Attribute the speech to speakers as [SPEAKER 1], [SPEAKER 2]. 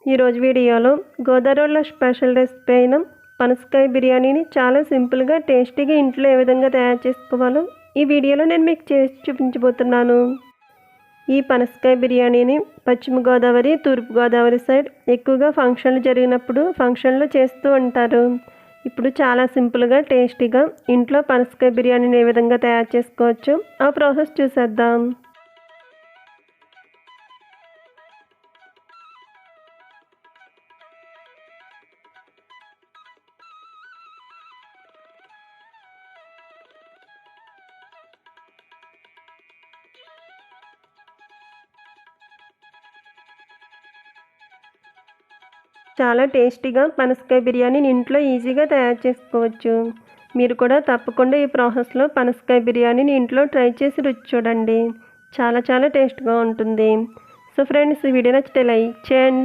[SPEAKER 1] ఈరోజు వీడియోలో గోదావరిలో స్పెషల్ రెసిపీ అయిన పనసకాయ బిర్యానీని చాలా సింపుల్గా టేస్టీగా ఇంట్లో ఏ విధంగా తయారు చేసుకోవాలో ఈ వీడియోలో నేను మీకు చేసి చూపించబోతున్నాను. ఈ పనసకాయ బిర్యానీని పశ్చిమ గోదావరి, తూర్పు గోదావరి సైడ్ ఎక్కువగా ఫంక్షన్లు జరిగినప్పుడు ఫంక్షన్లో చేస్తూ ఉంటారు. ఇప్పుడు చాలా సింపుల్గా టేస్టీగా ఇంట్లో పనసకాయ బిర్యానీని ఏ విధంగా తయారు చేసుకోవచ్చో ఆ ప్రాసెస్ చూసేద్దాం. చాలా టేస్టీగా పనసకాయ బిర్యానీని ఇంట్లో ఈజీగా తయారు చేసుకోవచ్చు. మీరు కూడా తప్పకుండా ఈ ప్రాసెస్లో పనసకాయ బిర్యానీని ఇంట్లో ట్రై చేసి రుచి చూడండి. చాలా టేస్ట్గా ఉంటుంది. సో ఫ్రెండ్స్, ఈ వీడియో నచ్చితే లైక్ చేయండి.